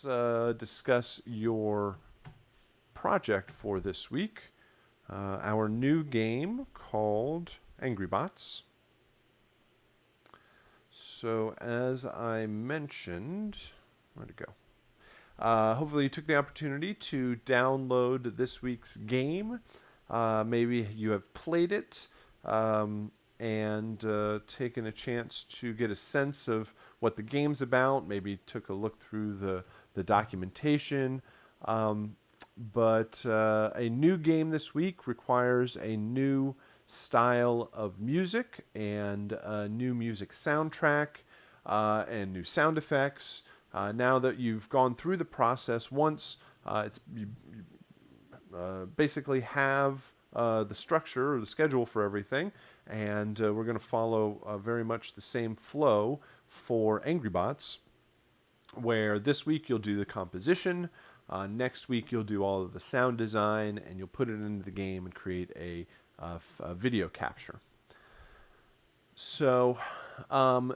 let's discuss your project for this week. Our new game called Angry Bots. So as I mentioned, where'd it go? Hopefully you took the opportunity to download this week's game. Maybe you have played it and taken a chance to get a sense of what the game's about. Maybe took a look through the documentation. But a new game this week requires a new style of music and a new music soundtrack and new sound effects. Now that you've gone through the process once, you basically have the structure or the schedule for everything, and we're going to follow very much the same flow for Angry Bots, where this week you'll do the composition, next week you'll do all of the sound design, and you'll put it into the game and create a video capture. So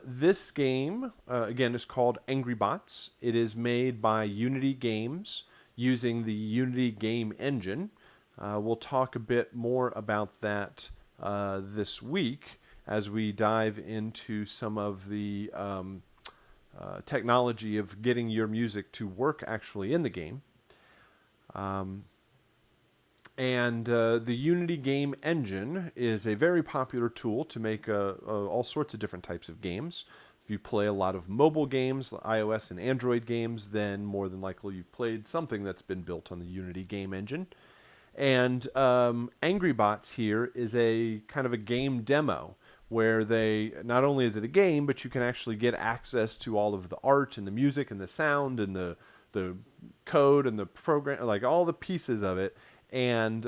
this game, again, is called Angry Bots. It is made by Unity Games using the Unity game engine. We'll talk a bit more about that this week as we dive into some of the technology of getting your music to work actually in the game. The Unity game engine is a very popular tool to make all sorts of different types of games. If you play a lot of mobile games, iOS and Android games, then more than likely you've played something that's been built on the Unity game engine. And Angry Bots here is a kind of a game demo where not only is it a game, but you can actually get access to all of the art and the music and the sound and the code and the program, like all the pieces of it. And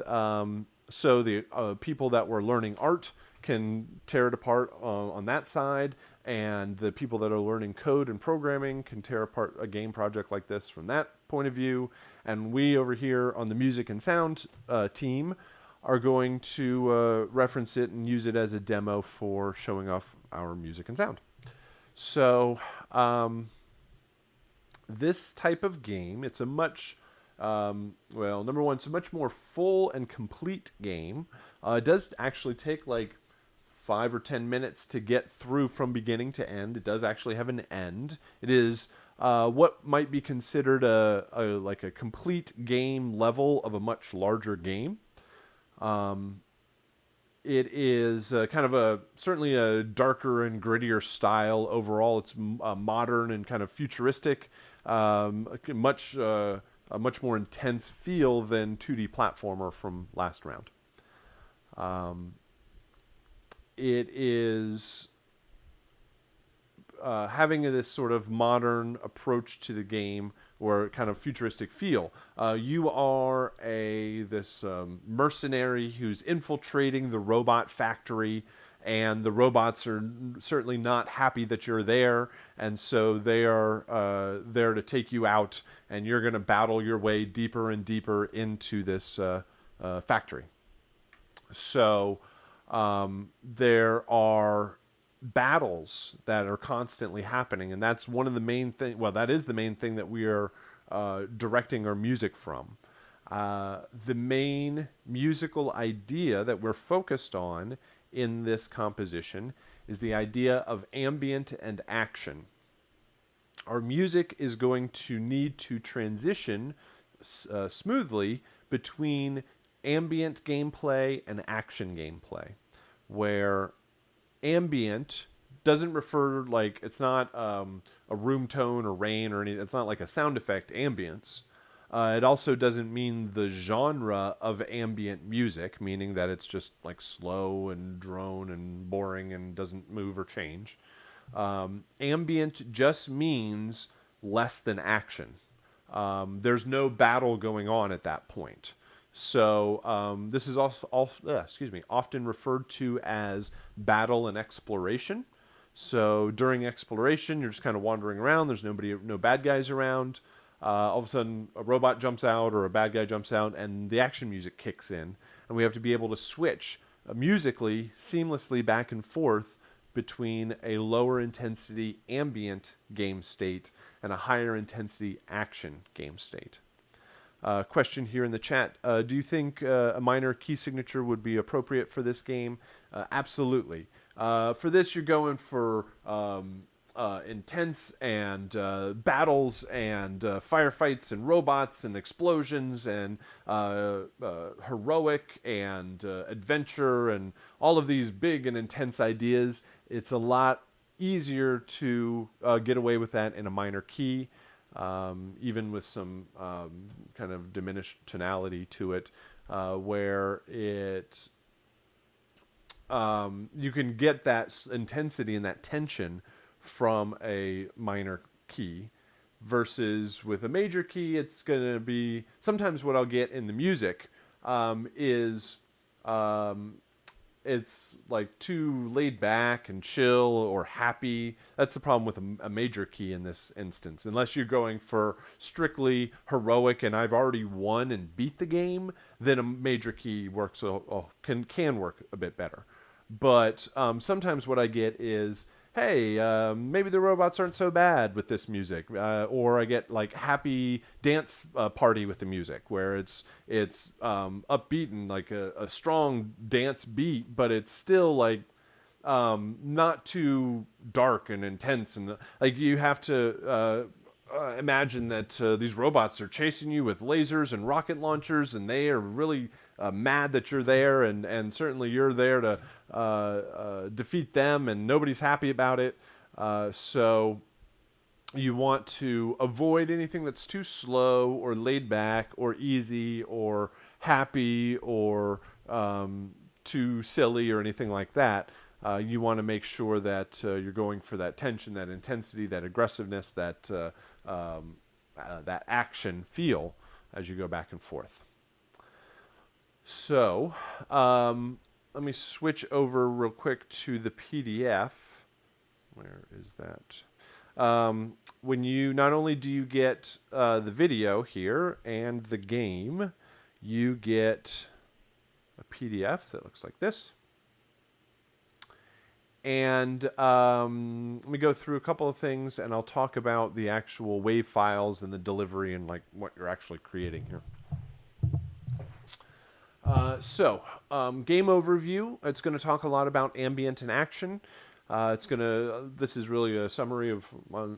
so the people that were learning art can tear it apart on that side, and the people that are learning code and programming can tear apart a game project like this from that point of view. And we over here on the music and sound team are going to reference it and use it as a demo for showing off our music and sound. So this type of game, it's a much number one, it's a much more full and complete game. It does actually take like 5 or 10 minutes to get through from beginning to end. It does actually have an end. It is what might be considered like a complete game level of a much larger game. It is kind of certainly a darker and grittier style overall. It's modern and kind of futuristic, a much more intense feel than 2D platformer from last round. It is having this sort of modern approach to the game or kind of futuristic feel. You are this mercenary who's infiltrating the robot factory, and the robots are certainly not happy that you're there, and so they are there to take you out, and you're going to battle your way deeper and deeper into this factory. So there are battles that are constantly happening, and that's one of the main thing. Well, that is the main thing that we are directing our music from. The main musical idea that we're focused on in this composition is the idea of ambient and action. Our music is going to need to transition smoothly between ambient gameplay and action gameplay, where ambient doesn't refer, like, it's not a room tone or rain or anything. It's not like a sound effect ambience. It also doesn't mean the genre of ambient music, meaning that it's just like slow and drone and boring and doesn't move or change. Ambient just means less than action. There's no battle going on at that point. So this is also often referred to as battle and exploration. So during exploration, you're just kind of wandering around. There's no bad guys around. All of a sudden, a robot jumps out or a bad guy jumps out, and the action music kicks in, and we have to be able to switch musically seamlessly back and forth between a lower intensity ambient game state and a higher intensity action game state. Question here in the chat. Do you think a minor key signature would be appropriate for this game? Absolutely. For this, you're going for intense and battles and firefights and robots and explosions and heroic and adventure and all of these big and intense ideas. It's a lot easier to get away with that in a minor key. Even with some kind of diminished tonality to it, where it you can get that intensity and that tension from a minor key, versus with a major key, it's going to be sometimes what I'll get in the music is it's like too laid back and chill or happy. That's the problem with a major key in this instance. Unless you're going for strictly heroic and I've already won and beat the game, then a major key works can work a bit better. But sometimes what I get is, hey, maybe the robots aren't so bad with this music, or I get like happy dance party with the music where it's upbeat and like a strong dance beat, but it's still like not too dark and intense, and like you have to imagine that these robots are chasing you with lasers and rocket launchers, and they are really mad that you're there, and certainly you're there to defeat them, and nobody's happy about it. So you want to avoid anything that's too slow or laid back or easy or happy or too silly or anything like that. You want to make sure that you're going for that tension, that intensity, that aggressiveness, that action feel as you go back and forth. So let me switch over real quick to the PDF. Where is that? When you not only do you get the video here and the game, you get a PDF that looks like this. And let me go through a couple of things, and I'll talk about the actual WAV files and the delivery and like what you're actually creating here. Game overview. It's going to talk a lot about ambient and action. This is really a summary of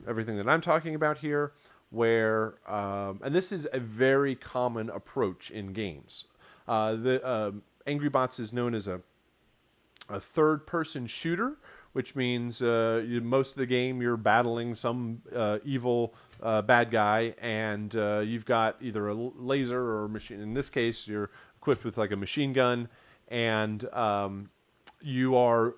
everything that I'm talking about here, where, and this is a very common approach in games. Angry Bots is known as a third-person shooter, which means most of the game you're battling some evil bad guy, and you've got either a laser or a machine. In this case, you're equipped with like a machine gun, and you are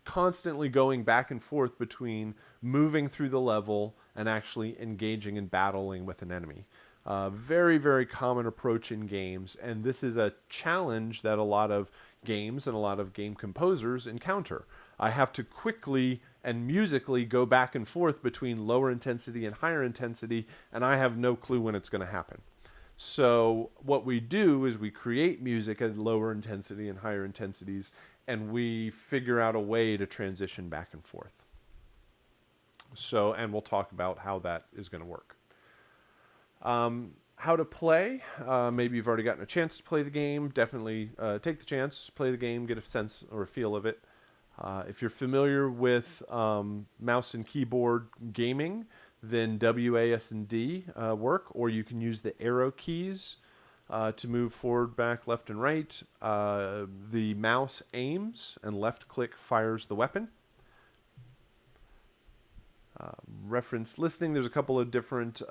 constantly going back and forth between moving through the level and actually engaging and battling with an enemy. Very, very common approach in games, and this is a challenge that a lot of games and a lot of game composers encounter. I have to quickly and musically go back and forth between lower intensity and higher intensity, and I have no clue when it's going to happen. So what we do is we create music at lower intensity and higher intensities, and we figure out a way to transition back and forth. So, and we'll talk about how that is going to work. How to play. Maybe you've already gotten a chance to play the game. Definitely take the chance, play the game, get a sense or a feel of it. If you're familiar with mouse and keyboard gaming, then WASD work, or you can use the arrow keys to move forward, back, left, and right. The mouse aims, and left click fires the weapon. Reference listening. There's a couple of different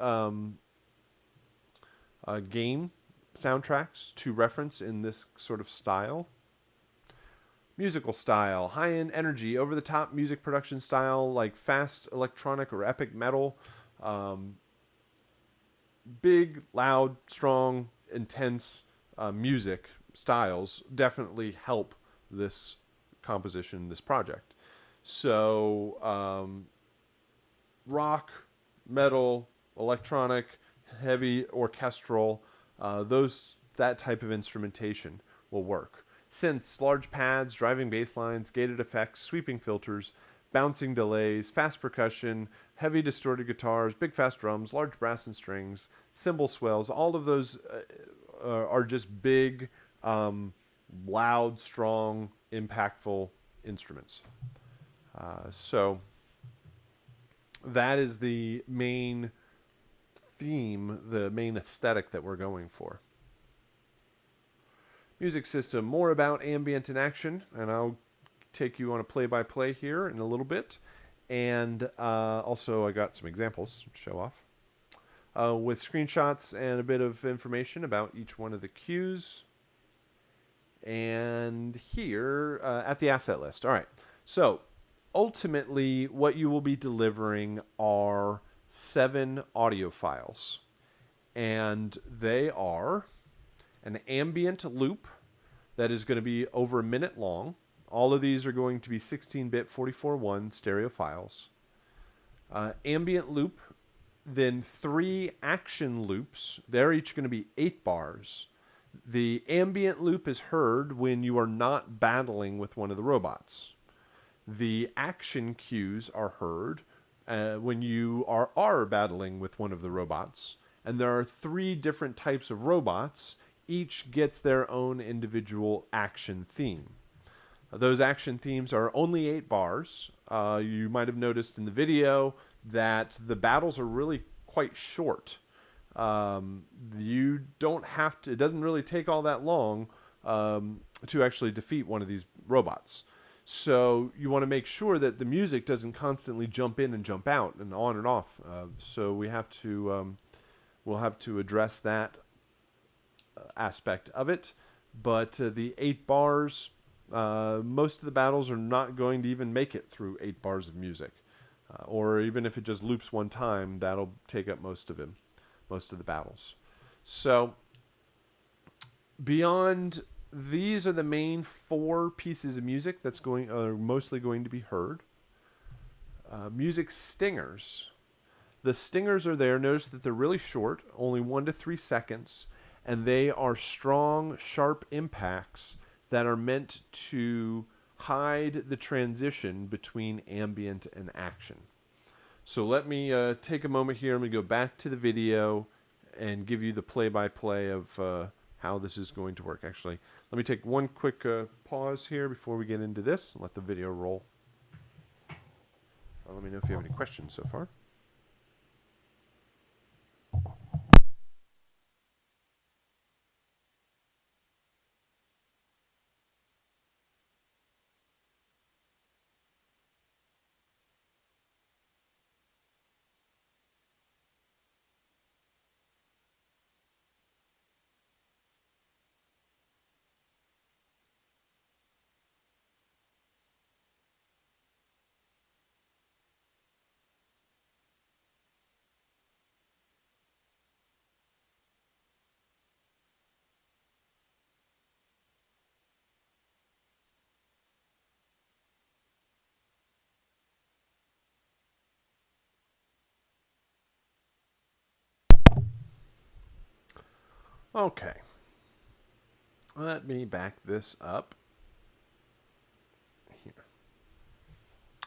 game soundtracks to reference in this sort of style. Musical style, high-end energy, over-the-top music production style, like fast electronic or epic metal. Big, loud, strong, intense music styles definitely help this composition, this project. So rock, metal, electronic, heavy orchestral, that type of instrumentation will work. synths, large pads, driving bass lines, gated effects, sweeping filters, bouncing delays, fast percussion, heavy distorted guitars, big fast drums, large brass and strings, cymbal swells. All of those are just big, loud, strong, impactful instruments. So that is the main theme, the main aesthetic that we're going for. Music system, more about ambient and action, and I'll take you on a play-by-play here in a little bit. And also I got some examples to show off with screenshots and a bit of information about each one of the cues. And here at the asset list. All right, so ultimately what you will be delivering are 7 audio files, and they are an ambient loop that is going to be over a minute long. All of these are going to be 16-bit 44.1 stereo files. Ambient loop, then 3 action loops. They're each going to be 8 bars. The ambient loop is heard when you are not battling with one of the robots. The action cues are heard when you are battling with one of the robots. And there are 3 different types of robots. Each gets their own individual action theme. Those action themes are only 8 bars. You might have noticed in the video that the battles are really quite short. You don't have to, it doesn't really take all that long to actually defeat one of these robots. So you want to make sure that the music doesn't constantly jump in and jump out and on and off. So we have to, we'll have to address that aspect of it. But the 8 bars, most of the battles are not going to even make it through 8 bars of music. Or even if it just loops one time, that'll take up most of the battles. So beyond, these are the main 4 pieces of music that's mostly going to be heard. Music stingers. The stingers are there. Notice that they're really short, only 1 to 3 seconds, and they are strong, sharp impacts that are meant to hide the transition between ambient and action. So let me take a moment here. I'm going to go back to the video and give you the play-by-play of how this is going to work. Actually, let me take one quick pause here before we get into this and let the video roll. Let me know if you have any questions so far. Okay. Let me back this up here.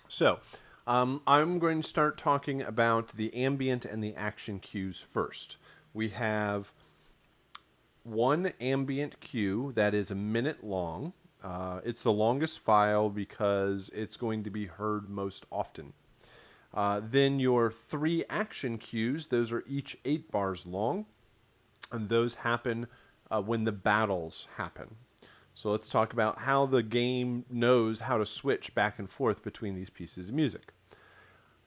So, I'm going to start talking about the ambient and the action cues first. We have one ambient cue that is a minute long. It's the longest file because it's going to be heard most often. Then your 3 action cues, those are each 8 bars long, and those happen when the battles happen. So let's talk about how the game knows how to switch back and forth between these pieces of music.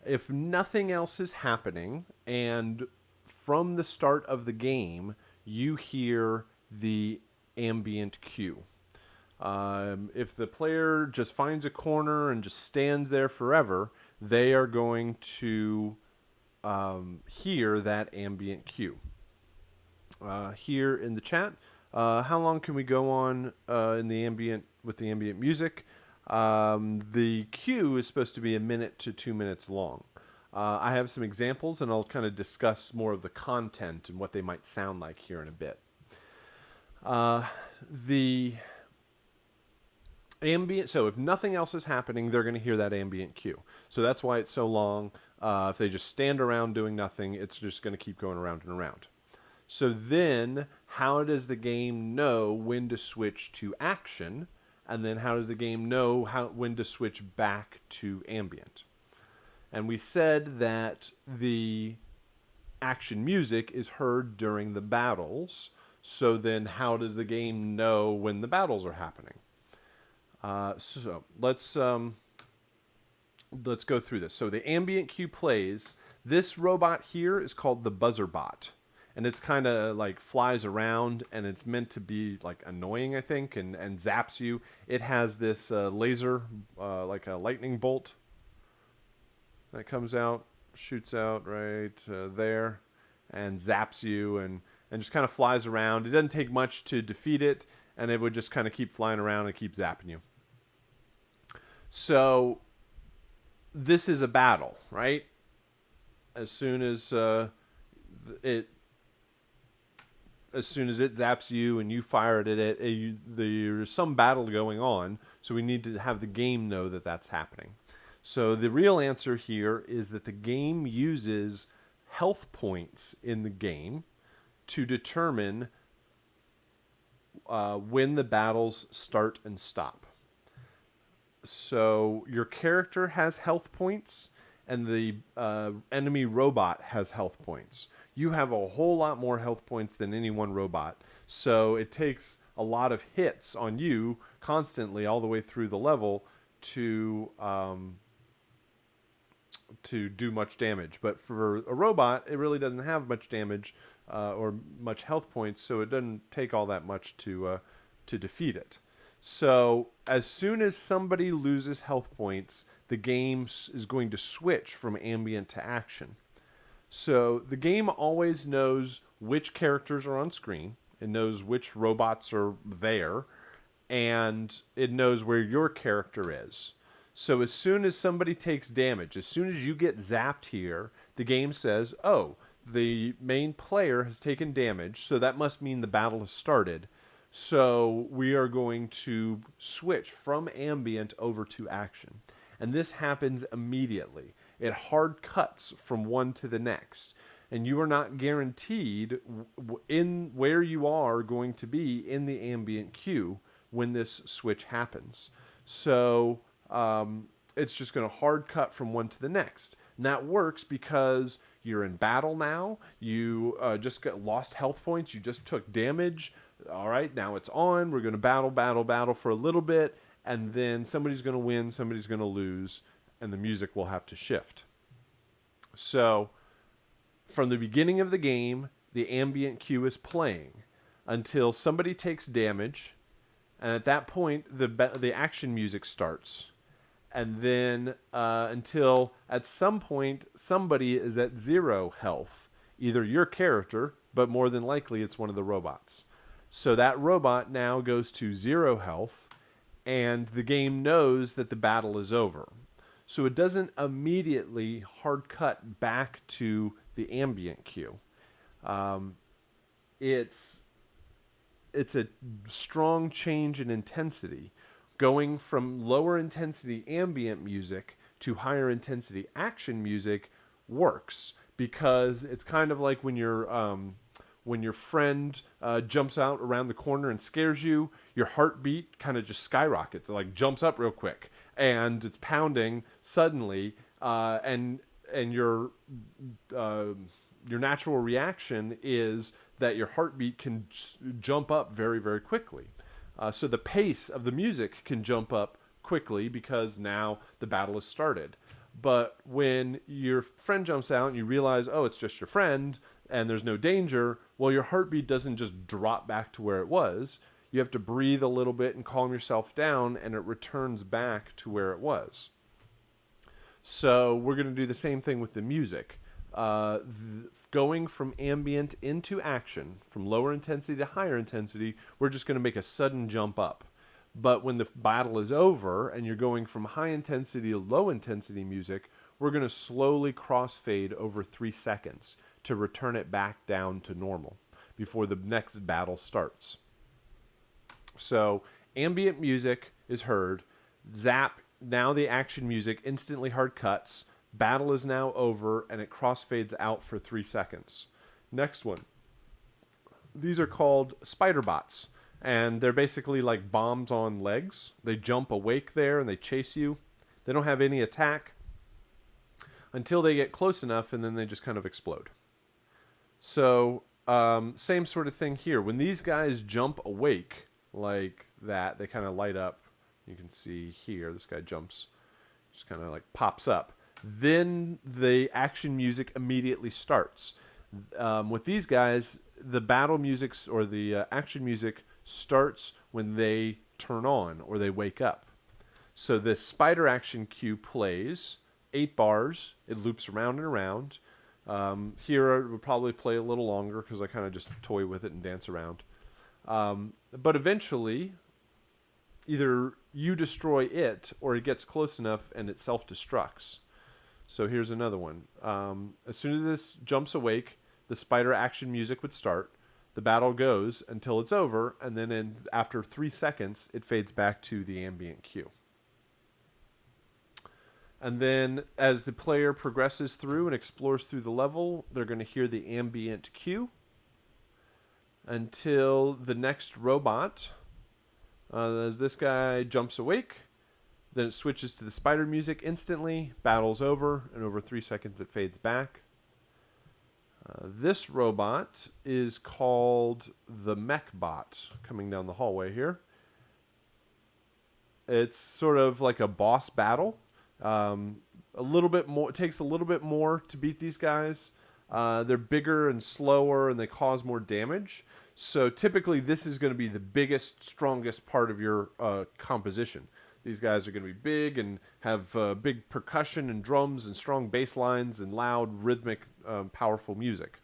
If nothing else is happening, and from the start of the game, you hear the ambient cue. If the player just finds a corner and just stands there forever, they are going to hear that ambient cue. Here in the chat, how long can we go on with the ambient music? The cue is supposed to be 1 minute to 2 minutes long. I have some examples, and I'll kind of discuss more of the content and what they might sound like here in a bit. The Ambient. So if nothing else is happening, they're going to hear that ambient cue. So that's why it's so long. If they just stand around doing nothing, it's just going to keep going around and around. So then, how does the game know when to switch to action? And then how does the game know when to switch back to ambient? And we said that the action music is heard during the battles. So then how does the game know when the battles are happening? So let's go through this. So the ambient cue plays. This robot here is called the buzzer bot. And it's kind of like flies around, and it's meant to be like annoying, I think, and zaps you. It has this laser, like a lightning bolt that comes out, shoots out right there, and zaps you, and just kind of flies around. It doesn't take much to defeat it, and it would just kind of keep flying around and keep zapping you. So this is a battle, right? As soon as it zaps you and you fire it at it, there's some battle going on. So we need to have the game know that that's happening. So the real answer here is that the game uses health points in the game to determine when the battles start and stop. So your character has health points, and the enemy robot has health points. You have a whole lot more health points than any one robot. So it takes a lot of hits on you constantly all the way through the level to do much damage. But for a robot, it really doesn't have much damage or much health points, so it doesn't take all that much to defeat it. So as soon as somebody loses health points, the game is going to switch from ambient to action. So the game always knows which characters are on screen. It knows which robots are there, and it knows where your character is. So as soon as somebody takes damage, as soon as you get zapped here, the game says, oh, the main player has taken damage, so that must mean the battle has started. So we are going to switch from ambient over to action. And this happens immediately. It hard cuts from one to the next. And you are not guaranteed in where you are going to be in the ambient queue when this switch happens. So it's just going to hard cut from one to the next. And that works because you're in battle now. You just lost health points. You just took damage. All right, now it's on. We're going to battle for a little bit. And then somebody's going to win, somebody's going to lose, and the music will have to shift. So from the beginning of the game, the ambient cue is playing until somebody takes damage. And at that point, the action music starts. And then until at some point, somebody is at 0 health. Either your character, but more than likely it's one of the robots. So that robot now goes to 0 health, and the game knows that the battle is over. So it doesn't immediately hard cut back to the ambient queue. It's a strong change in intensity. Going from lower intensity ambient music to higher intensity action music works because it's kind of like when your friend jumps out around the corner and scares you, your heartbeat kind of just skyrockets. It like jumps up real quick and it's pounding suddenly, and your natural reaction is that your heartbeat can jump up very, very quickly. So the pace of the music can jump up quickly because now the battle has started. But when your friend jumps out and you realize, oh, it's just your friend and there's no danger, well, your heartbeat doesn't just drop back to where it was. You have to breathe a little bit and calm yourself down, and it returns back to where it was. So we're going to do the same thing with the music. Going from ambient into action, from lower intensity to higher intensity, we're just going to make a sudden jump up. But when the battle is over and you're going from high intensity to low intensity music, we're going to slowly crossfade over 3 seconds to return it back down to normal before the next battle starts. So ambient music is heard. Zap, now the action music instantly hard cuts. Battle is now over, and it crossfades out for 3 seconds. Next one. These are called spider bots, and they're basically like bombs on legs. They jump awake there, and they chase you. They don't have any attack until they get close enough, and then they just kind of explode. So, same sort of thing here. When these guys jump awake like that, they kind of light up. You can see here, this guy jumps, just kind of like pops up. Then the action music immediately starts. With these guys, the battle music or the action music starts when they turn on or they wake up. So this spider action cue plays 8 bars. It loops around and around. Here it would probably play a little longer because I kind of just toy with it and dance around. But eventually, either you destroy it or it gets close enough and it self-destructs. So here's another one. As soon as this jumps awake, the spider action music would start. The battle goes until it's over, and then after 3 seconds, it fades back to the ambient cue. And then as the player progresses through and explores through the level, they're going to hear the ambient cue until the next robot, as this guy jumps awake, then it switches to the spider music instantly, battle's over, and over 3 seconds it fades back. This robot is called the Mech Bot, coming down the hallway here. It's sort of like a boss battle. A little bit more. It takes a little bit more to beat these guys. They're bigger and slower, and they cause more damage. So typically, this is going to be the biggest, strongest part of your composition. These guys are going to be big and have big percussion and drums and strong bass lines and loud, rhythmic, powerful music.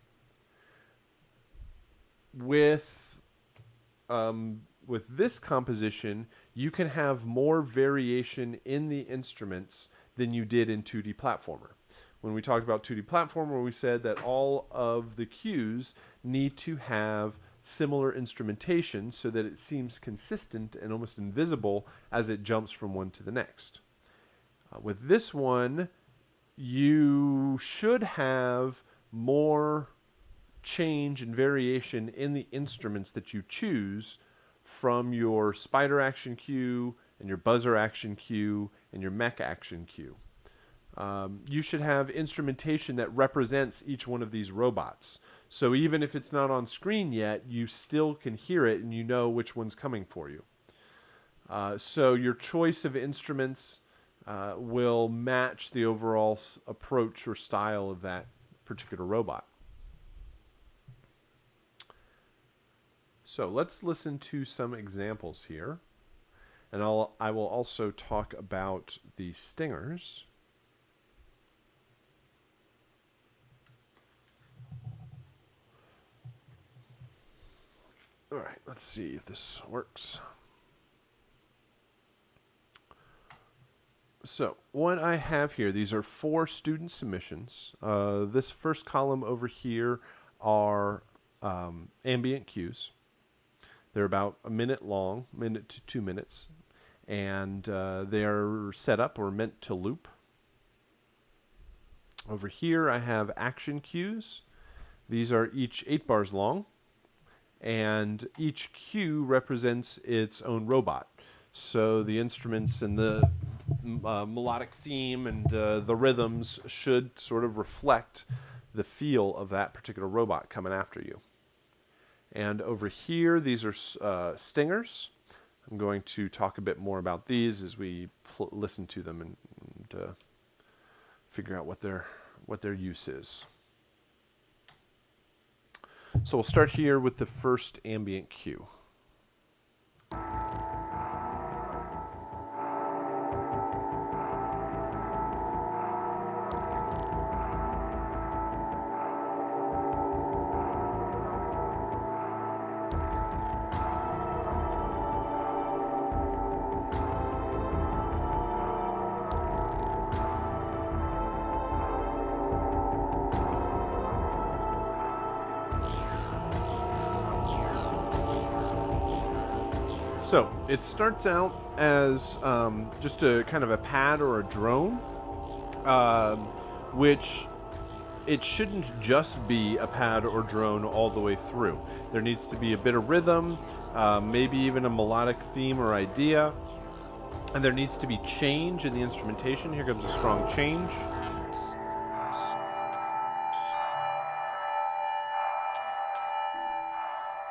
With this composition, you can have more variation in the instruments than you did in 2D platformer. When we talked about 2D platformer, we said that all of the cues need to have similar instrumentation so that it seems consistent and almost invisible as it jumps from one to the next. With this one, you should have more change and variation in the instruments that you choose from your spider action cue and your buzzer action cue and your mech action cue. You should have instrumentation that represents each one of these robots. So even if it's not on screen yet, you still can hear it and you know which one's coming for you. So your choice of instruments will match the overall approach or style of that particular robot. So let's listen to some examples here. And I will also talk about the stingers. All right, let's see if this works. So what I have here, these are 4 student submissions. This first column over here are ambient cues. They're about a minute long, minute to 2 minutes, and they are set up or meant to loop. Over here I have action cues. These are each 8 bars long, and each cue represents its own robot. So the instruments and the melodic theme and the rhythms should sort of reflect the feel of that particular robot coming after you. And over here, these are stingers. I'm going to talk a bit more about these as we listen to them and figure out what their use is. So we'll start here with the first ambient cue. So it starts out as just a kind of a pad or a drone, which it shouldn't just be a pad or drone all the way through. There needs to be a bit of rhythm, maybe even a melodic theme or idea, and there needs to be change in the instrumentation. Here comes a strong change.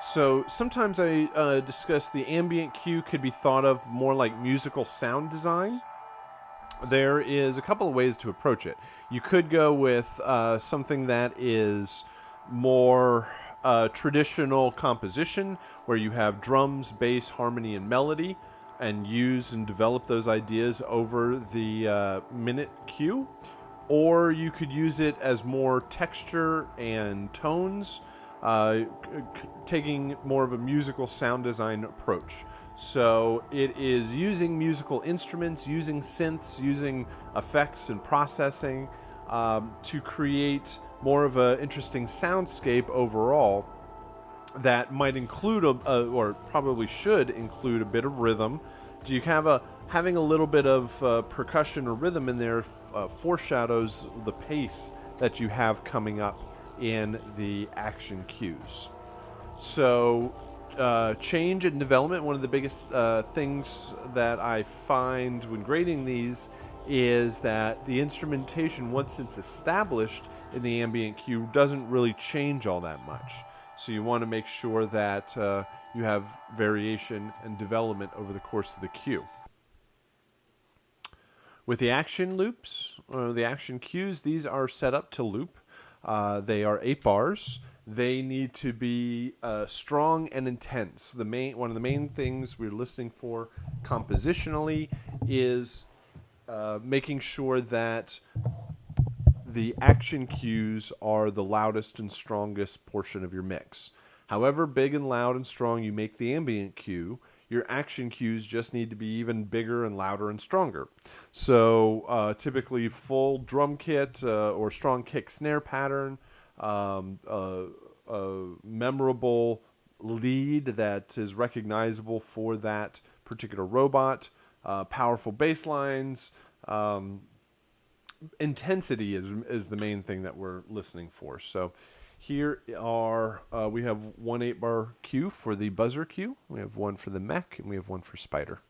So sometimes I discuss the ambient cue could be thought of more like musical sound design. There is a couple of ways to approach it. You could go with something that is more traditional composition, where you have drums, bass, harmony, and melody, and use and develop those ideas over the minute cue. Or you could use it as more texture and tones, taking more of a musical sound design approach. So it is using musical instruments, using synths, using effects and processing to create more of an interesting soundscape overall that might include, or probably should include, a bit of rhythm. Do you have having a little bit of percussion or rhythm in there foreshadows the pace that you have coming up in the action cues. So change and development, one of the biggest things that I find when grading these is that the instrumentation, once it's established in the ambient cue, doesn't really change all that much. So you want to make sure that you have variation and development over the course of the cue. With the action loops, or the action cues, these are set up to loop. They are 8 bars. They need to be strong and intense. One of the main things we're listening for compositionally is making sure that the action cues are the loudest and strongest portion of your mix. However big and loud and strong you make the ambient cue, your action cues just need to be even bigger and louder and stronger. So typically full drum kit or strong kick snare pattern, a memorable lead that is recognizable for that particular robot, powerful bass lines. Intensity is the main thing that we're listening for. So here are, we have one 8-bar cue for the buzzer cue, we have one for the mech, and we have one for Spider.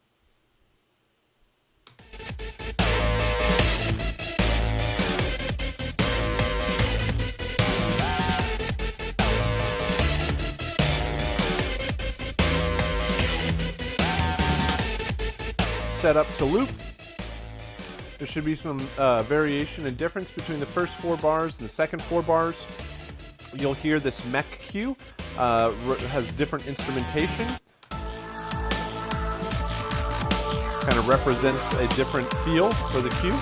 Set up to loop. There should be some variation and difference between the first 4 bars and the second 4 bars. You'll hear this mech cue has different instrumentation. Kind of represents a different feel for the cue.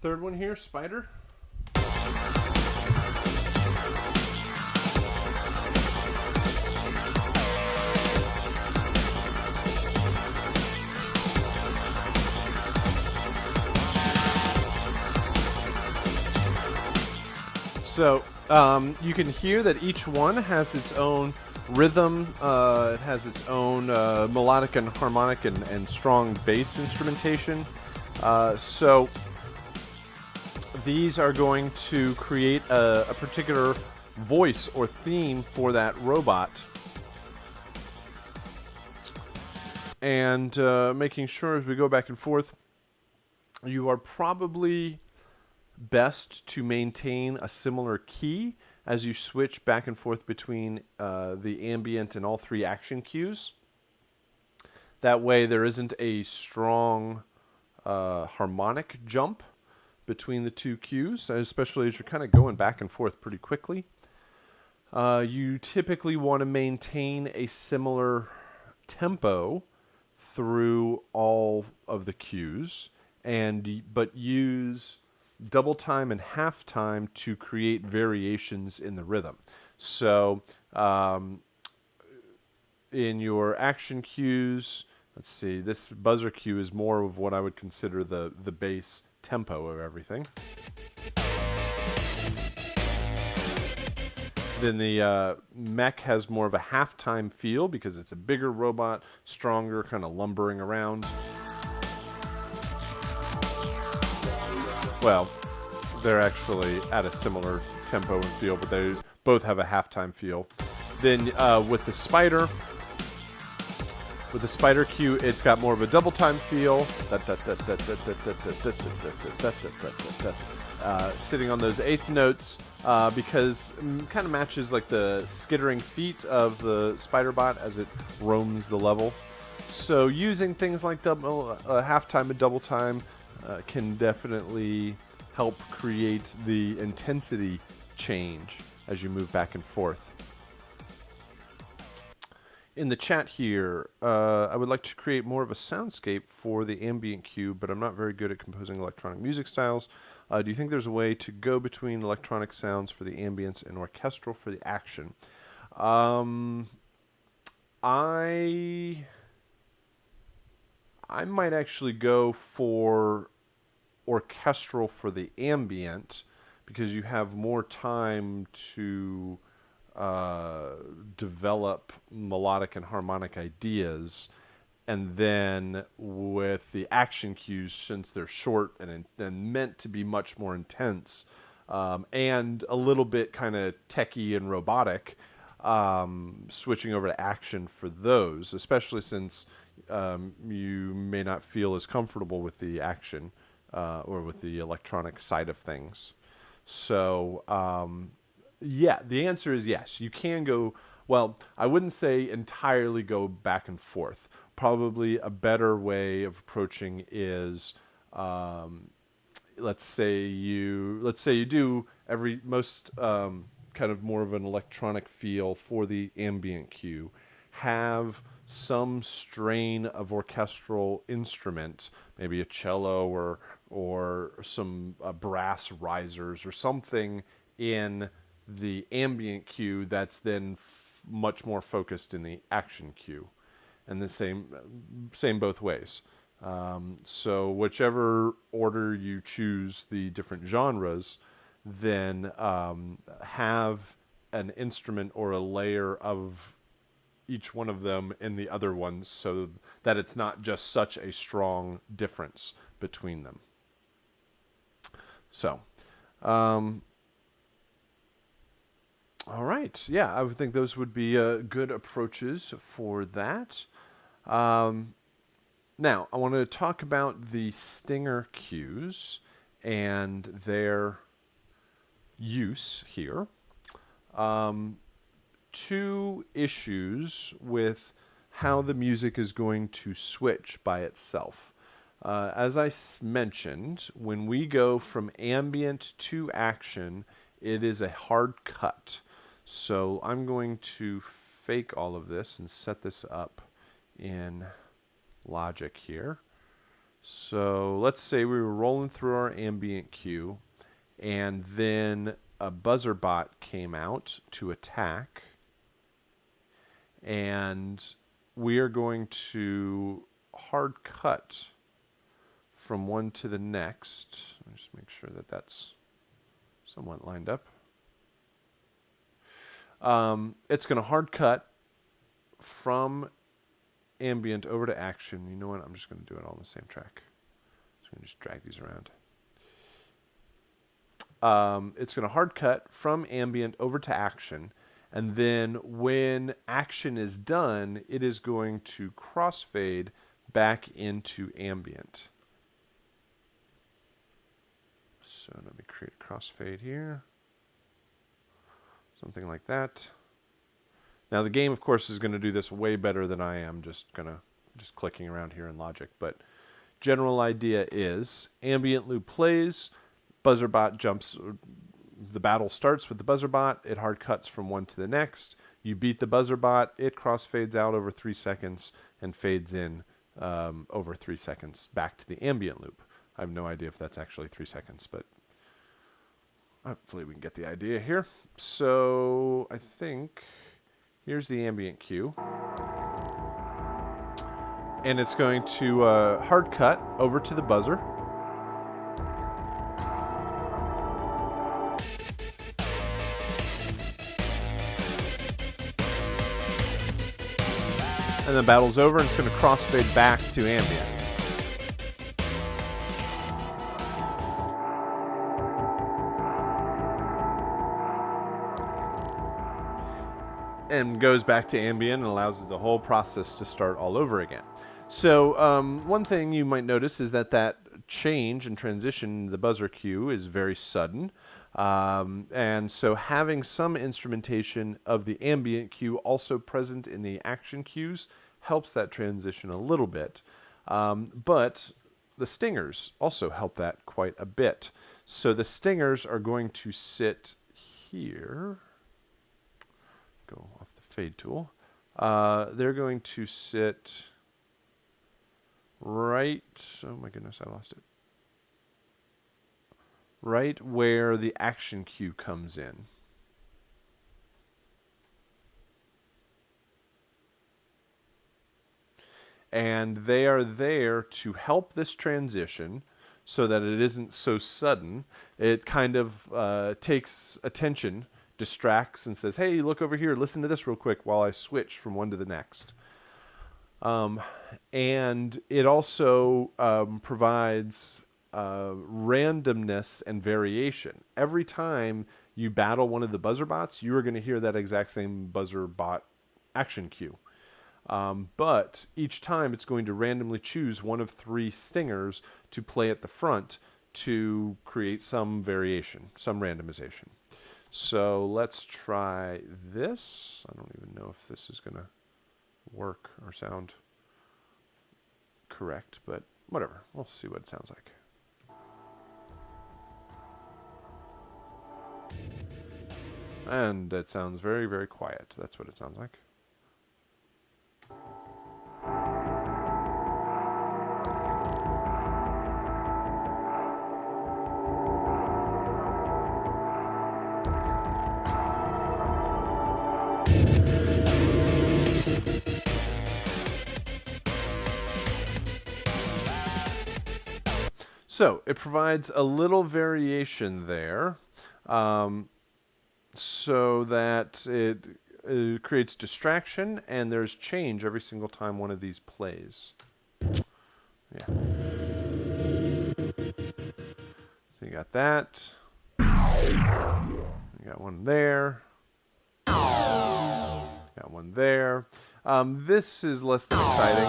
Third one here, Spider. So you can hear that each one has its own rhythm. It has its own melodic and harmonic and strong bass instrumentation. So these are going to create a particular voice or theme for that robot. And making sure as we go back and forth, you are probably best to maintain a similar key as you switch back and forth between the ambient and all 3 action cues. That way there isn't a strong harmonic jump between the 2 cues, especially as you're kind of going back and forth pretty quickly. You typically want to maintain a similar tempo through all of the cues, but use double time and half time to create variations in the rhythm. So in your action cues, let's see, this buzzer cue is more of what I would consider the base tempo of everything. Then the mech has more of a halftime feel because it's a bigger robot, stronger, kind of lumbering around. Well, they're actually at a similar tempo and feel, but they both have a halftime feel. Then with the spider cue, it's got more of a double time feel. Sitting on those eighth notes because it kind of matches like the skittering feet of the spider bot as it roams the level. So using things like halftime and double time can definitely help create the intensity change as you move back and forth. In the chat here, I would like to create more of a soundscape for the ambient cue, but I'm not very good at composing electronic music styles. Do you think there's a way to go between electronic sounds for the ambience and orchestral for the action? I might actually go for orchestral for the ambient because you have more time to develop melodic and harmonic ideas, and then with the action cues, since they're short and meant to be much more intense and a little bit kind of techy and robotic, switching over to action for those, especially since you may not feel as comfortable with the action or with the electronic side of things. So yeah, the answer is yes. You can go, well, I wouldn't say entirely go back and forth. Probably a better way of approaching is, let's say you do most kind of more of an electronic feel for the ambient cue. Have some strain of orchestral instrument, maybe a cello or some brass risers or something in the ambient cue that's then much more focused in the action cue, and the same both ways. So whichever order you choose the different genres, then have an instrument or a layer of each one of them in the other ones so that it's not just such a strong difference between them. So all right. Yeah, I would think those would be good approaches for that. Now, I want to talk about the stinger cues and their use here. Two issues with how the music is going to switch by itself. As I mentioned, when we go from ambient to action, it is a hard cut. So I'm going to fake all of this and set this up in Logic here. So let's say we were rolling through our ambient cue, and then a buzzer bot came out to attack, and we are going to hard cut from one to the next. Let me just make sure that that's somewhat lined up. It's going to hard cut from ambient over to action. You know what? I'm just going to do it all on the same track. So I'm going to just drag these around. It's going to hard cut from ambient over to action. And then when action is done, it is going to crossfade back into ambient. So let me create a crossfade here. Something like that. Now the game, of course, is going to do this way better than I am. Just clicking around here in Logic. But general idea is ambient loop plays, buzzer bot jumps. The battle starts with the buzzer bot. It hard cuts from one to the next. You beat the buzzer bot. It crossfades out over 3 seconds and fades in over 3 seconds back to the ambient loop. I have no idea if that's actually 3 seconds, but hopefully we can get the idea here. So I think Here's the ambient cue. And it's going to hard cut over to the buzzer. And the battle's over, and it's going to crossfade back to ambient. And goes back to ambient and allows the whole process to start all over again. So one thing you might notice is that change and transition in the buzzer cue is very sudden. And so having some instrumentation of the ambient cue also present in the action cues helps that transition a little bit. But the stingers also help that quite a bit. So the stingers are going to sit here. Go off the fade tool. They're going to sit right, oh my goodness, I lost it. Right where the action cue comes in. And they are there to help this transition so that it isn't so sudden. It kind of takes attention, distracts, and says, hey, look over here, listen to this real quick while I switch from one to the next. And it also provides randomness and variation. Every time you battle one of the buzzer bots, you are going to hear that exact same buzzer bot action cue. But each time it's going to randomly choose one of 3 stingers to play at the front to create some variation, some randomization. So let's try this. I don't even know if this is going to work or sound correct, but whatever. We'll see what it sounds like. And it sounds very, very quiet. That's what it sounds like. So it provides a little variation there, so that it creates distraction, and there's change every single time one of these plays. Yeah. So you got that. You got one there. Got one there. This is less than exciting.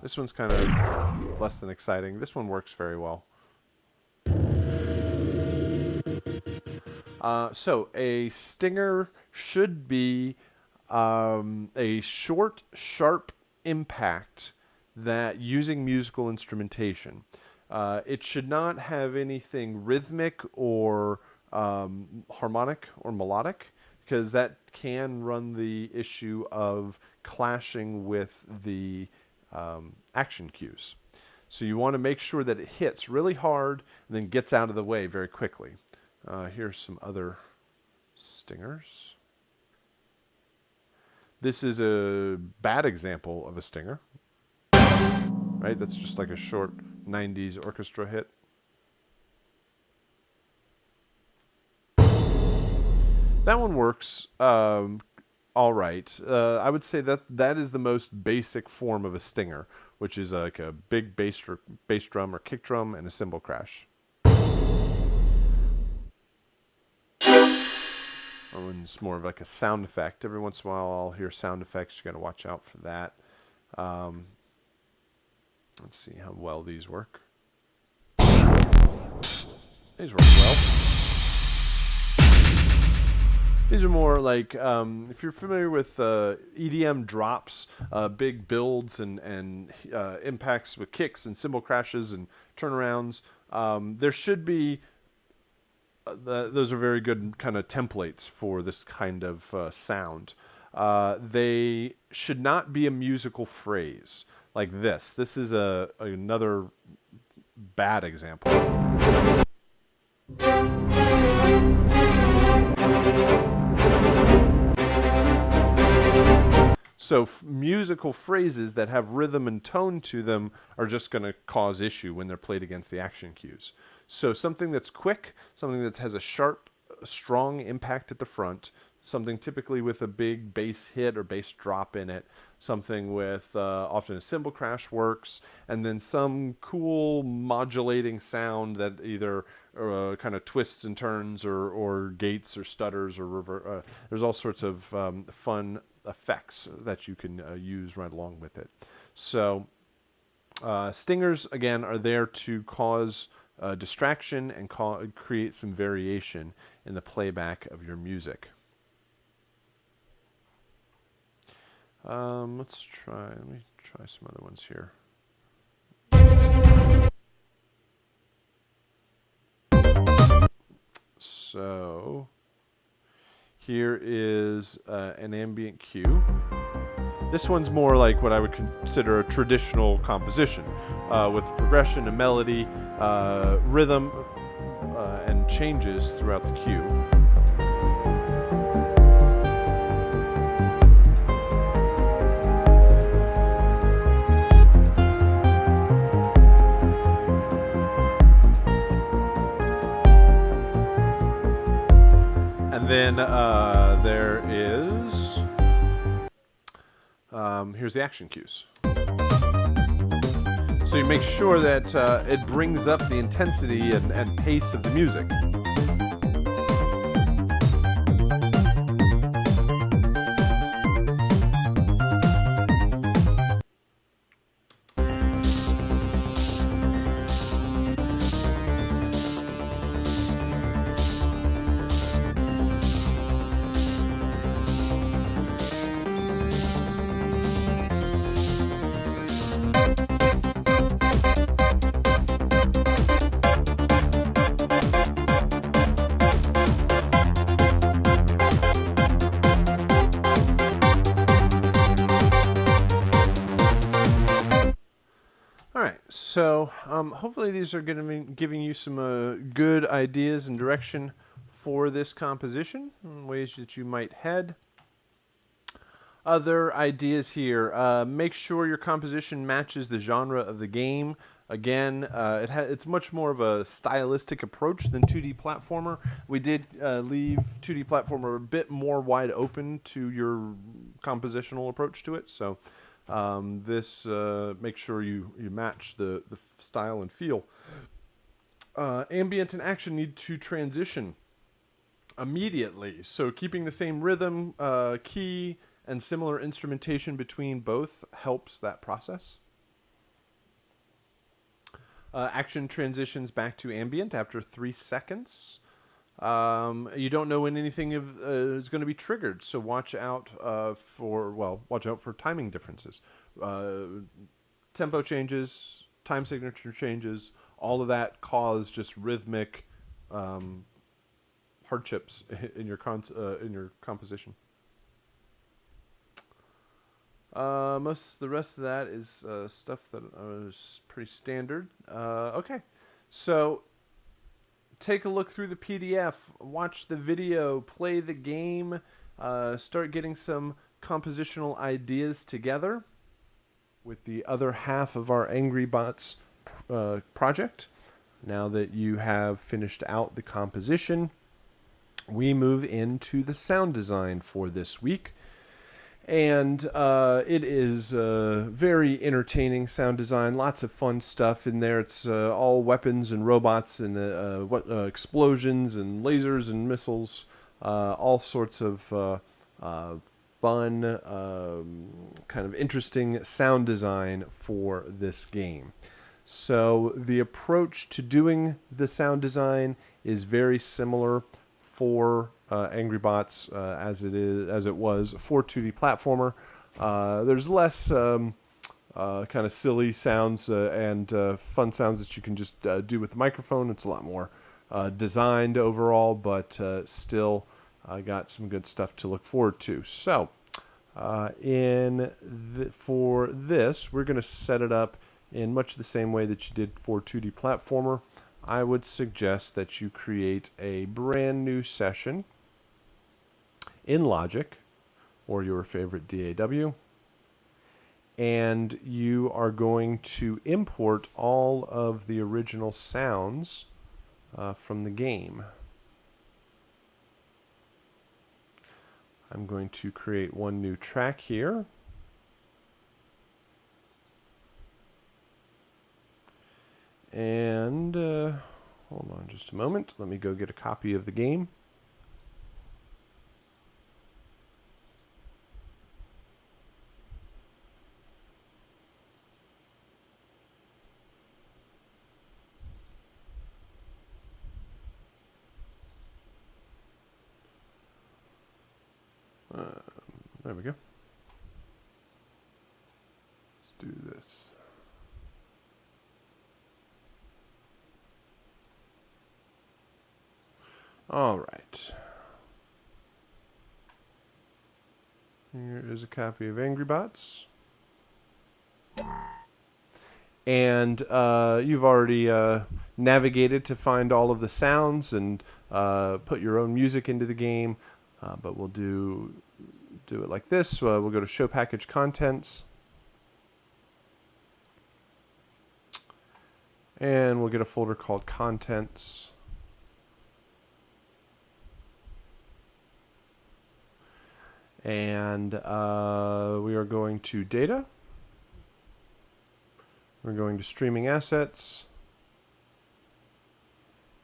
This one's kind of less than exciting. This one works very well. So a stinger should be a short, sharp impact that using musical instrumentation. It should not have anything rhythmic or harmonic or melodic, because that can run the issue of clashing with the action cues. So you want to make sure that it hits really hard and then gets out of the way very quickly. Here's some other stingers. This is a bad example of a stinger, right? That's just like a short 90s orchestra hit. That one works all right. I would say that is the most basic form of a stinger, which is like a big bass drum or kick drum and a cymbal crash. That one's more of like a sound effect. Every once in a while I'll hear sound effects. You got to watch out for that. Let's see how well these work. These work well. These are more like, if you're familiar with EDM drops, big builds and impacts with kicks and cymbal crashes and turnarounds, there should be, those are very good kind of templates for this kind of sound. They should not be a musical phrase like this. This is another bad example. So musical phrases that have rhythm and tone to them are just going to cause issue when they're played against the action cues. So something that's quick, something that has a sharp, strong impact at the front, something typically with a big bass hit or bass drop in it, something with often a cymbal crash works, and then some cool modulating sound that either kind of twists and turns or gates or stutters or there's all sorts of fun effects that you can use right along with it. So stingers, again, are there to cause distraction and create some variation in the playback of your music. Let me try some other ones here. So here is an ambient cue. This one's more like what I would consider a traditional composition, with progression and melody, rhythm, and changes throughout the cue. And then there is, here's the action cues. So you make sure that it brings up the intensity and pace of the music. So hopefully these are going to be giving you some good ideas and direction for this composition, ways that you might head. Other ideas here. Make sure your composition matches the genre of the game. Again, it's much more of a stylistic approach than 2D platformer. We did leave 2D platformer a bit more wide open to your compositional approach to it. So this make sure you match the style and feel. Ambient and action need to transition immediately. So keeping the same rhythm, key, and similar instrumentation between both helps that process. Action transitions back to ambient after 3 seconds. You don't know when anything is going to be triggered, so watch out for timing differences. Tempo changes, time signature changes, all of that cause just rhythmic hardships in your composition. Most of the rest of that is stuff that is pretty standard. Okay, so take a look through the PDF, watch the video, play the game, start getting some compositional ideas together with the other half of our Angry Bots project. Now that you have finished out the composition, we move into the sound design for this week. And it is very entertaining sound design. Lots of fun stuff in there. It's all weapons and robots and explosions and lasers and missiles. All sorts of fun, kind of interesting sound design for this game. So the approach to doing the sound design is very similar for Angry Bots as it was for 2D platformer. There's less kind of silly sounds and fun sounds that you can just do with the microphone. It's a lot more designed overall, but still got some good stuff to look forward to. So for this, we're going to set it up in much the same way that you did for 2D platformer. I would suggest that you create a brand new session in Logic or your favorite DAW. and you are going to import all of the original sounds from the game. I'm going to create one new track here. And hold on just a moment. Let me go get a copy of the game. There we go. Let's do this. All right. Here is a copy of Angry Bots. And you've already navigated to find all of the sounds and put your own music into the game. But we'll do it like this. We'll go to Show Package Contents. And we'll get a folder called Contents. And we are going to Data. We're going to Streaming Assets.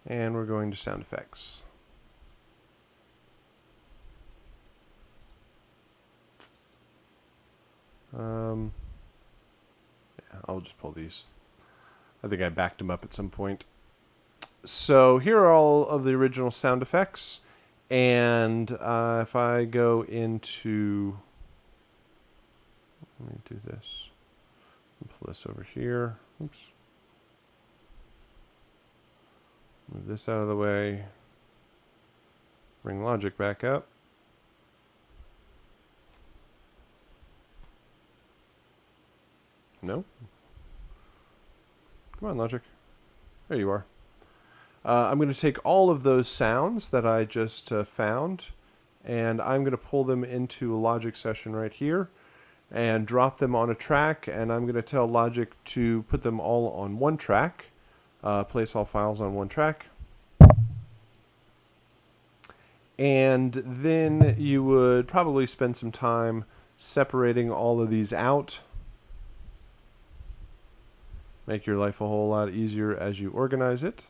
And we're going to Sound Effects. Yeah, I'll just pull these. I think I backed them up at some point. So here are all of the original sound effects. And if I go into, let me do this. Pull this over here. Oops. Move this out of the way. Bring Logic back up. No? Come on, Logic. There you are. I'm going to take all of those sounds that I just found, and I'm going to pull them into a Logic session right here and drop them on a track, and I'm going to tell Logic to put them all on one track, place all files on one track. And then you would probably spend some time separating all of these out. Make your life a whole lot easier as you organize it.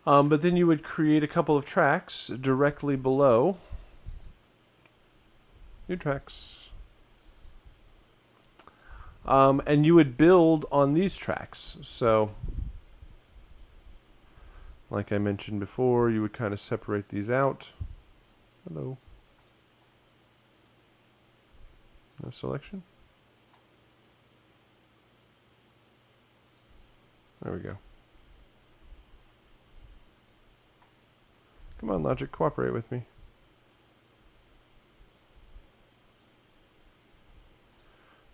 But then you would create a couple of tracks directly below. New tracks. And you would build on these tracks. So, like I mentioned before, you would kind of separate these out. Hello. No selection? There we go. Come on, Logic, cooperate with me.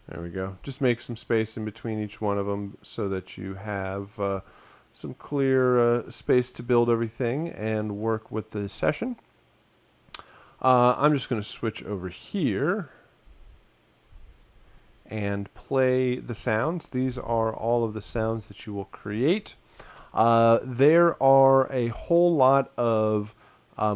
There we go. Just make some space in between each one of them so that you have some clear space to build everything and work with the session. I'm just going to switch over here and play the sounds. These are all of the sounds that you will create. There are a whole lot of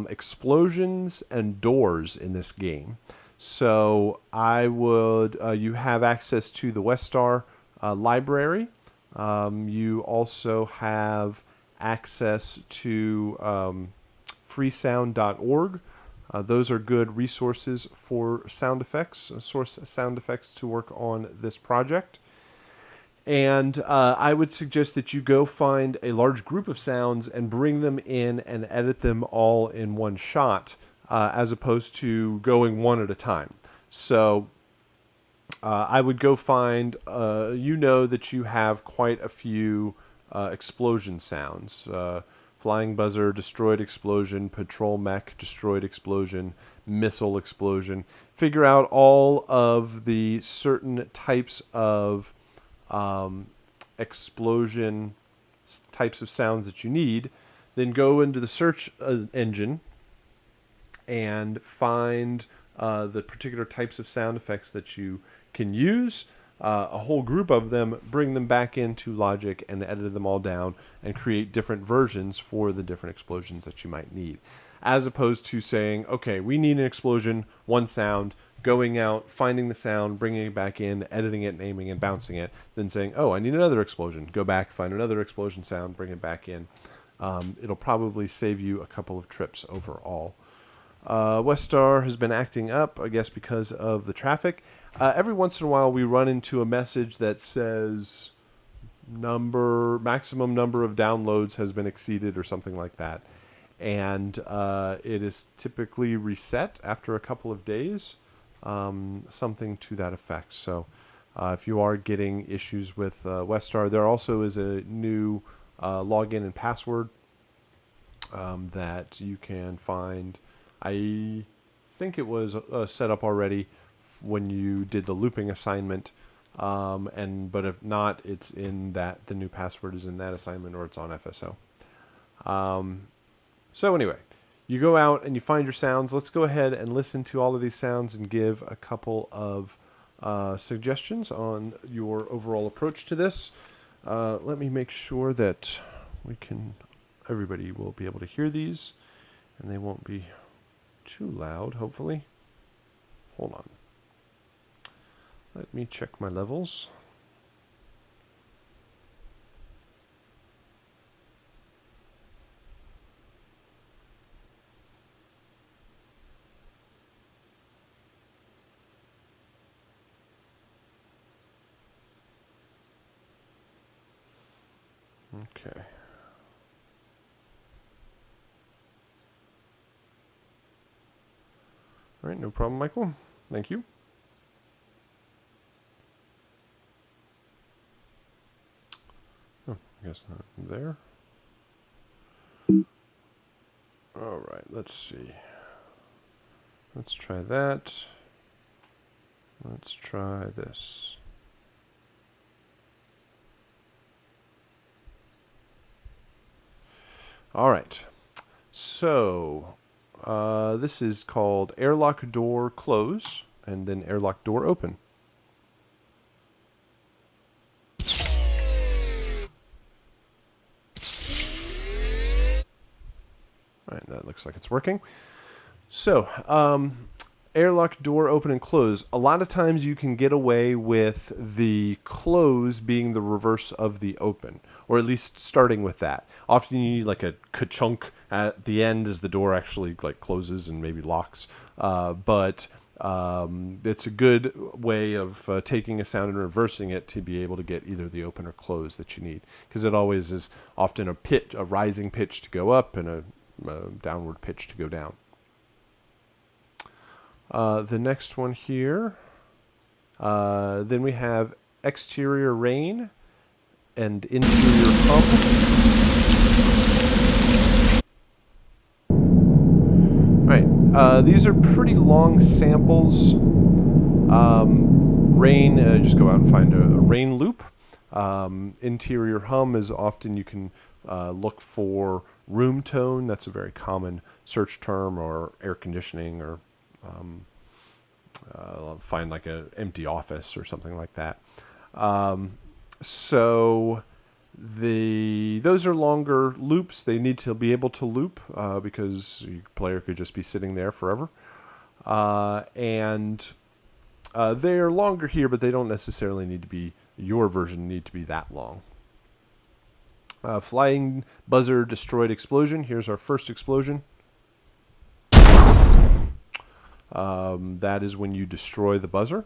explosions and doors in this game. So I would, you have access to the Westar library. You also have access to freesound.org. Those are good resources for sound effects, source sound effects to work on this project. And I would suggest that you go find a large group of sounds and bring them in and edit them all in one shot, as opposed to going one at a time. So I would go find, you know that you have quite a few explosion sounds. Flying buzzer, destroyed explosion, patrol mech, destroyed explosion, missile explosion. Figure out all of the certain types of explosion types of sounds that you need. Then go into the search engine and find the particular types of sound effects that you can use, a whole group of them, bring them back into Logic and edit them all down and create different versions for the different explosions that you might need. As opposed to saying, okay, we need an explosion, one sound, going out, finding the sound, bringing it back in, editing it, naming and bouncing it, then saying, oh, I need another explosion. Go back, find another explosion sound, bring it back in. It'll probably save you a couple of trips overall. Westar has been acting up, I guess, because of the traffic. Every once in a while, we run into a message that says maximum number of downloads has been exceeded or something like that. And it is typically reset after a couple of days, something to that effect. So if you are getting issues with Westar, there also is a new login and password that you can find. I think it was set up already when you did the looping assignment, but if not, it's in that the new password is in that assignment or it's on FSO. So anyway, you go out and you find your sounds. Let's go ahead and listen to all of these sounds and give a couple of suggestions on your overall approach to this. Let me make sure that everybody will be able to hear these and they won't be too loud, hopefully. Hold on. Let me check my levels. Okay. All right, no problem, Michael. Thank you. Oh, I guess not there. All right, let's see. Let's try that. Let's try this. All right. So this is called airlock door close and then airlock door open. All right, that looks like it's working. So airlock door open and close. A lot of times you can get away with the close being the reverse of the open, or at least starting with that. Often you need like a ka-chunk at the end as the door actually like closes and maybe locks. But it's a good way of taking a sound and reversing it to be able to get either the open or close that you need, because it always is often a rising pitch to go up and a downward pitch to go down. The next one here, then we have exterior rain and interior pump. All right, these are pretty long samples. Rain, just go out and find a rain loop. Interior hum is often you can look for room tone. That's a very common search term, or air conditioning, or find like an empty office or something like that. So those are longer loops. They need to be able to loop because your player could just be sitting there forever. And they are longer here, but they don't necessarily need to be, your version need to be that long. Flying buzzer destroyed explosion. Here's our first explosion. That is when you destroy the buzzer.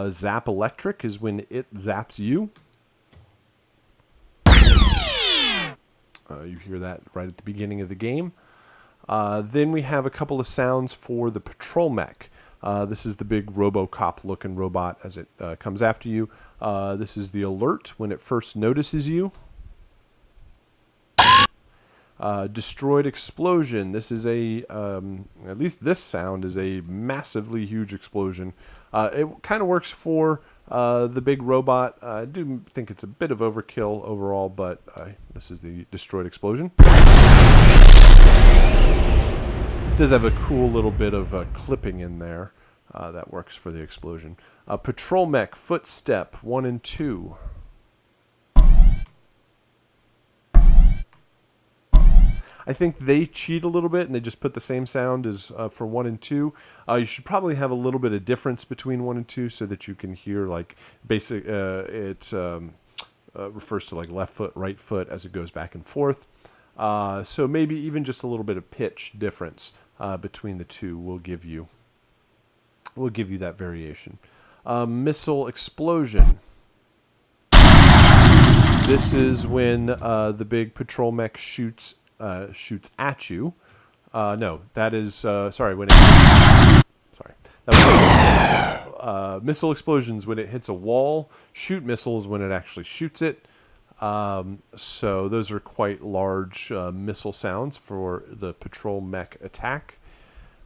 Zap electric is when it zaps you. You hear that right at the beginning of the game. Then we have a couple of sounds for the patrol mech. This is the big RoboCop looking robot as it comes after you. This is the alert when it first notices you. Destroyed explosion. This is at least this sound is a massively huge explosion. It kind of works for the big robot. I do think it's a bit of overkill overall, but this is the destroyed explosion. Does have a cool little bit of clipping in there that works for the explosion. Patrol Mech, Footstep 1 and 2. I think they cheat a little bit and they just put the same sound as for 1 and 2. You should probably have a little bit of difference between 1 and 2 so that you can hear like basic. It refers to like left foot, right foot as it goes back and forth. So maybe even just a little bit of pitch difference between the two will give you that variation. Missile explosion. This is when the big patrol mech shoots at you. No, that is sorry. When it sorry, that was missile explosions when it hits a wall. Shoot missiles when it actually shoots it. So those are quite large missile sounds for the patrol mech attack.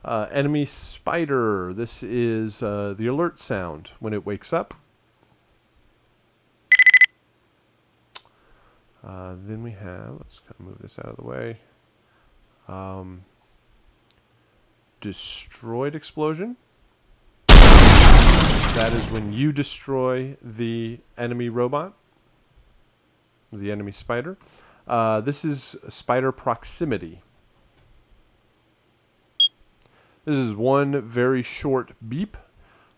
Enemy spider. This is the alert sound when it wakes up. Then we have, let's kind of move this out of the way. Destroyed explosion. That is when you destroy the enemy robot, the enemy spider. This is spider proximity. This is one very short beep.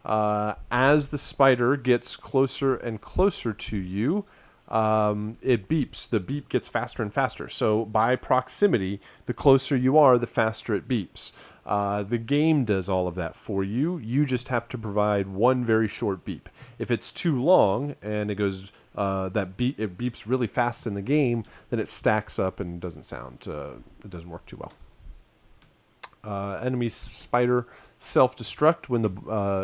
As the spider gets closer and closer to you, it beeps. The beep gets faster and faster. So by proximity, the closer you are, the faster it beeps. The game does all of that for you. You just have to provide one very short beep. If it's too long and it goes it beeps really fast in the game, then it stacks up and doesn't sound. It doesn't work too well. Enemy spider self-destruct when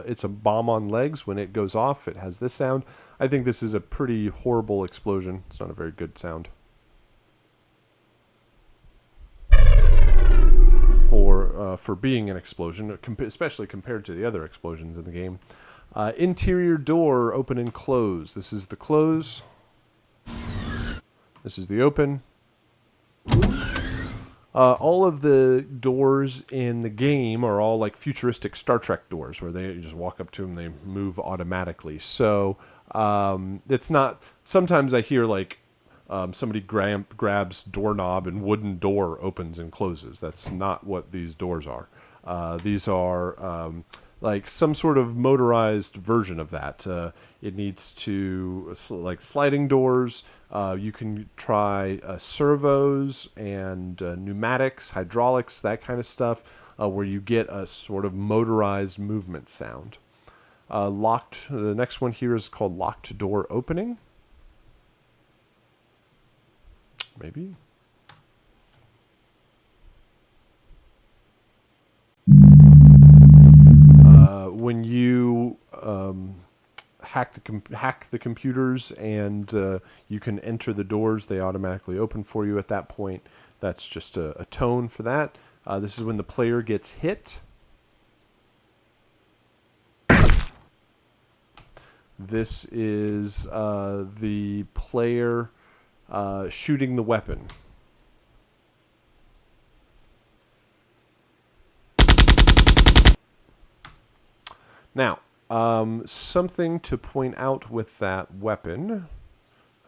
it's a bomb on legs. When it goes off, it has this sound. I think this is a pretty horrible explosion. It's not a very good sound for being an explosion, especially compared to the other explosions in the game. Interior door, open and close. This is the close. This is the open. All of the doors in the game are all like futuristic Star Trek doors where they just walk up to them, they move automatically. So it's not, sometimes I hear like somebody grabs doorknob and wooden door opens and closes. That's not what these doors are. These are like some sort of motorized version of that. It needs to, like sliding doors. You can try servos and pneumatics, hydraulics, that kind of stuff, where you get a sort of motorized movement sound. Locked. The next one here is called locked door opening. Maybe. When you hack the computers and you can enter the doors, they automatically open for you at that point. That's just a tone for that. This is when the player gets hit. This is the player shooting the weapon. Now, something to point out with that weapon,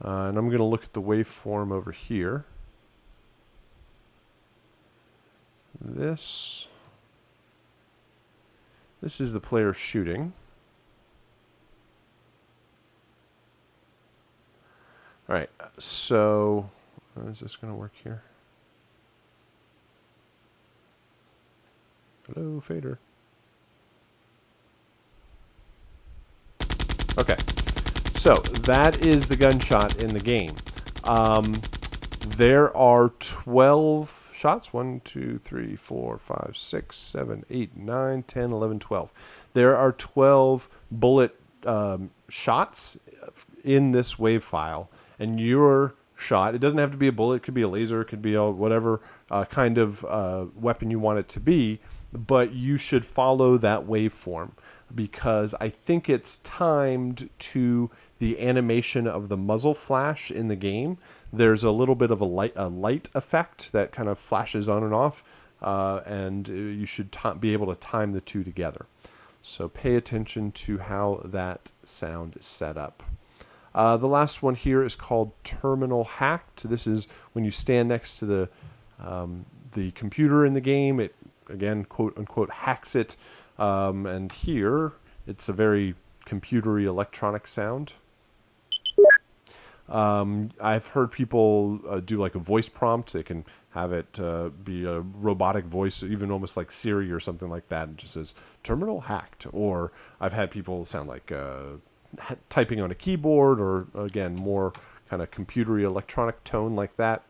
and I'm going to look at the waveform over here. This is the player shooting. All right, so is this going to work here? Hello, fader. Okay, so that is the gunshot in the game. There are 12 shots. 1, 2, 3, 4, 5, 6, 7, 8, 9, 10, 11, 12. There are 12 bullet shots in this wave file. And your shot, it doesn't have to be a bullet. It could be a laser. It could be a whatever kind of weapon you want it to be. But you should follow that waveform. because I think it's timed to the animation of the muzzle flash in the game. There's a little bit of a light effect that kind of flashes on and off, and you should be able to time the two together. So pay attention to how that sound is set up. The last one here is called terminal hacked. This is when you stand next to the computer in the game. It, again, quote unquote, hacks it. And here, it's a very computery electronic sound. I've heard people do like a voice prompt. They can have it be a robotic voice, even almost like Siri or something like that. It just says terminal hacked. Or I've had people sound like typing on a keyboard, or again, more kind of computery electronic tone like that.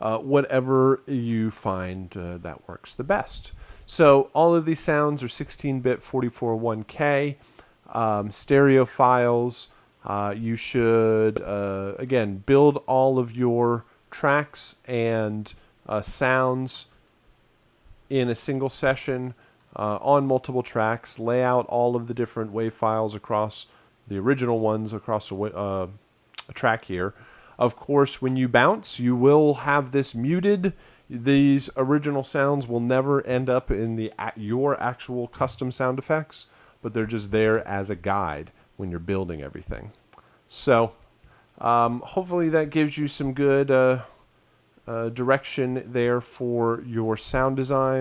Whatever you find that works the best. So all of these sounds are 16-bit 441K stereo files. You should, again, build all of your tracks and sounds in a single session on multiple tracks. Lay out all of the different WAV files across the original ones across a track here. Of course, when you bounce, you will have this muted. These original sounds will never end up in your actual custom sound effects, but they're just there as a guide when you're building everything. So hopefully that gives you some good direction there for your sound design.